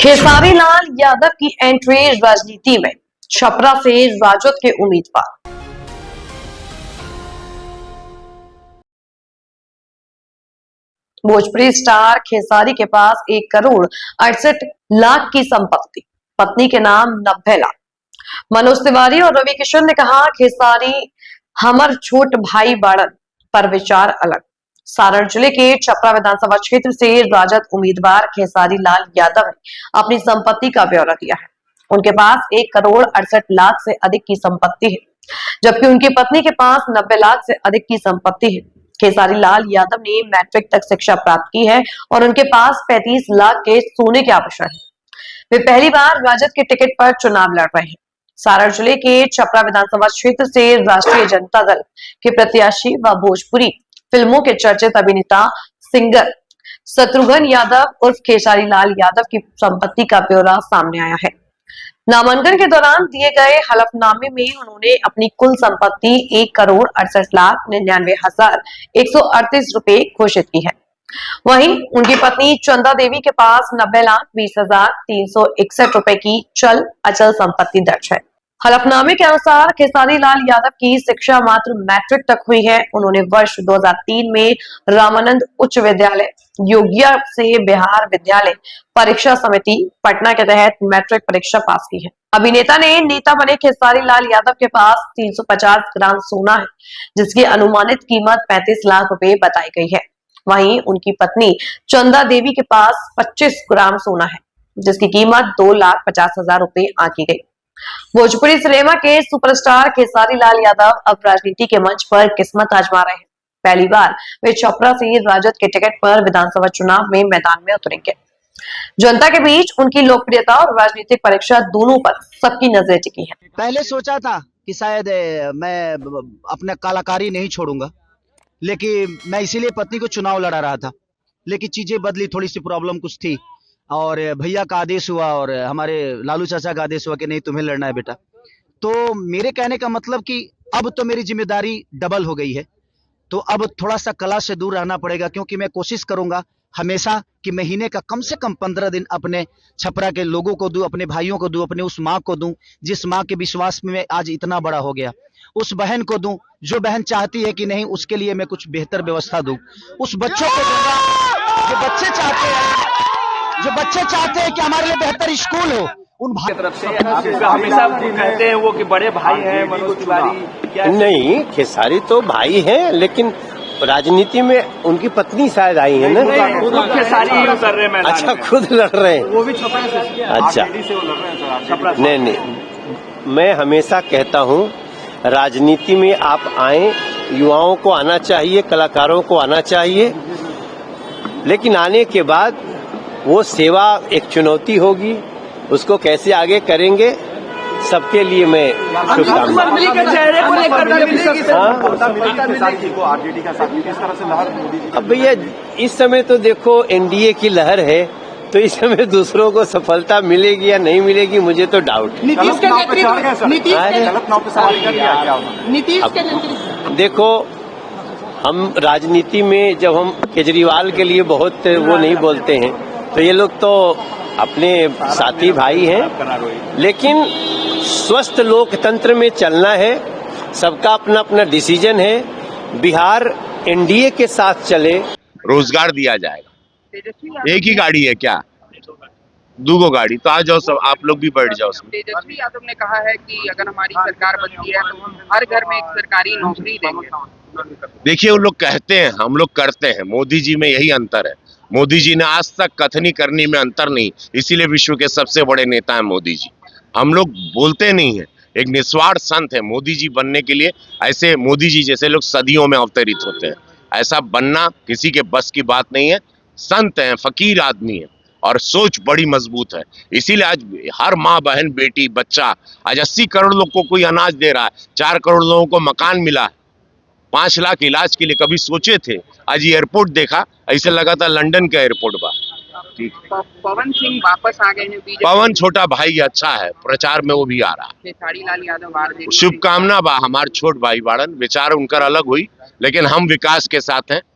खेसारी लाल यादव की एंट्री राजनीति में, छपरा से राजद के उम्मीदवार। भोजपुरी स्टार खेसारी के पास 1,68,00,000 की संपत्ति, पत्नी के नाम 90 लाख। मनोज तिवारी और रवि किशन ने कहा, खेसारी हमर छोट भाई बाड़न पर विचार अलग। सारण जिले के छपरा विधानसभा क्षेत्र से राजद उम्मीदवार खेसारी लाल यादव ने अपनी संपत्ति का ब्यौरा दिया है। उनके पास 1,68,00,000 से अधिक की संपत्ति है, जबकि उनकी पत्नी के पास 90 लाख से अधिक की संपत्ति है। खेसारी लाल यादव ने मैट्रिक तक शिक्षा प्राप्त की है और उनके पास 35 लाख के सोने के आभूषण है। वे पहली बार राजद के टिकट पर चुनाव लड़ रहे हैं। सारण जिले के छपरा विधानसभा क्षेत्र से राष्ट्रीय जनता दल के प्रत्याशी व भोजपुरी फिल्मों के चर्चित अभिनेता सिंगर शत्रुघ्न यादव उर्फ खेसारी लाल यादव की संपत्ति का ब्यौरा सामने आया है। नामांकन के दौरान दिए गए हलफनामे में उन्होंने अपनी कुल संपत्ति 1,68,99,138 रुपए घोषित की है। वहीं उनकी पत्नी चंदा देवी के पास 90,20,361 रुपए की चल अचल संपत्ति दर्ज है। हलफनामे के अनुसार खेसारी लाल यादव की शिक्षा मात्र मैट्रिक तक हुई है। उन्होंने वर्ष 2003 में रामानंद उच्च विद्यालय योगिया से बिहार विद्यालय परीक्षा समिति पटना के तहत मैट्रिक परीक्षा पास की है। अभिनेता ने नेता बने खेसारी लाल यादव के पास 350 ग्राम सोना है, जिसकी अनुमानित कीमत 35 लाख रुपए बताई गई है। वहीं उनकी पत्नी चंदा देवी के पास 25 ग्राम सोना है, जिसकी कीमत 2,50,000 रुपए आंकी गई। भोजपुरी सिनेमा के सुपरस्टार खेसारी लाल यादव अब राजनीति के मंच पर किस्मत आजमा रहे हैं। पहली बार वे छपरा से राजद के टिकट पर विधानसभा चुनाव में मैदान में उतरेंगे। जनता के बीच उनकी लोकप्रियता और राजनीतिक परीक्षा दोनों पर सबकी नजरें टिकी है। पहले सोचा था कि शायद मैं अपना कलाकारी नहीं छोड़ूंगा, लेकिन मैं इसीलिए पत्नी को चुनाव लड़ा रहा था। लेकिन चीजें बदली, थोड़ी सी प्रॉब्लम कुछ थी और भैया का आदेश हुआ और हमारे लालू चाचा का आदेश हुआ कि नहीं, तुम्हें लड़ना है बेटा। तो मेरे कहने का मतलब कि अब तो मेरी जिम्मेदारी डबल हो गई है, तो अब थोड़ा सा कला से दूर रहना पड़ेगा, क्योंकि मैं कोशिश करूंगा हमेशा कि महीने का कम से कम 15 दिन अपने छपरा के लोगों को दूं, अपने भाइयों को दूं, अपने उस माँ को दूं जिस माँ के विश्वास में मैं आज इतना बड़ा हो गया, उस बहन को दूं जो बहन चाहती है कि नहीं उसके लिए मैं कुछ बेहतर व्यवस्था दूं, उस बच्चों को दूंगा जो बच्चे चाहते हैं कि हमारे लिए बेहतर स्कूल हो। उन भाई की तरफ से आप हमेशा कहते हैं वो कि बड़े भाई हैं मनोज तिवारी। नहीं, खेसारी तो भाई हैं, लेकिन राजनीति में उनकी पत्नी शायद आई है ना। खुद खेसारी ही उतर रहे हैं मैदान में। अच्छा, खुद लड़ रहे हैं। वो भी छपरा से। अच्छा, नहीं, मैं हमेशा कहता हूँ राजनीति में आप आए, युवाओं को आना चाहिए, कलाकारों को आना चाहिए, लेकिन आने के बाद वो सेवा एक चुनौती होगी, उसको कैसे आगे करेंगे, सबके लिए मैं शुभकामनाएं। अब भैया इस समय तो देखो एनडीए की लहर है, तो इस समय दूसरों को सफलता मिलेगी या नहीं मिलेगी मुझे तो डाउट है। देखो, हम राजनीति में जब हम केजरीवाल के लिए बहुत वो नहीं बोलते हैं, तो ये लोग तो अपने साथी भाई हैं, लेकिन स्वस्थ लोकतंत्र में चलना है, सबका अपना अपना डिसीजन है। बिहार एनडीए के साथ चले, रोजगार दिया जाएगा। एक ही गाड़ी है क्या? दूगो गाड़ी, तो आ जाओ सब, आप लोग भी बैठ जाओ। तेजस्वी यादव ने कहा है कि अगर हमारी सरकार बनती है तो हम हर घर में एक सरकारी नौकरी देंगे। देखिए, वो लोग कहते हैं, हम लोग करते हैं। मोदी जी में यही अंतर है। मोदी जी ने आज तक कथनी करनी में अंतर नहीं, इसीलिए विश्व के सबसे बड़े नेता हैं मोदी जी। हम लोग बोलते नहीं है, एक निस्वार्थ संत है मोदी जी बनने के लिए। ऐसे मोदी जी जैसे लोग सदियों में अवतरित होते हैं, ऐसा बनना किसी के बस की बात नहीं है। संत हैं, फकीर आदमी है और सोच बड़ी मजबूत है। इसीलिए आज हर माँ, बहन, बेटी, बच्चा, आज 80 करोड़ लोग को कोई अनाज दे रहा है, 4 करोड़ लोगों को मकान मिला है, 5 लाख इलाज के लिए कभी सोचे थे? आज एयरपोर्ट देखा, ऐसे लगा था लंदन का एयरपोर्ट बा। पवन सिंह वापस आ गए हैं बीजेपी। पवन छोटा भाई अच्छा है, प्रचार में वो भी आ रहा है। खेसारी लाल यादव शुभकामना बा, हमार छोट भाई बाड़न, विचार उनकर अलग हुई, लेकिन हम विकास के साथ हैं।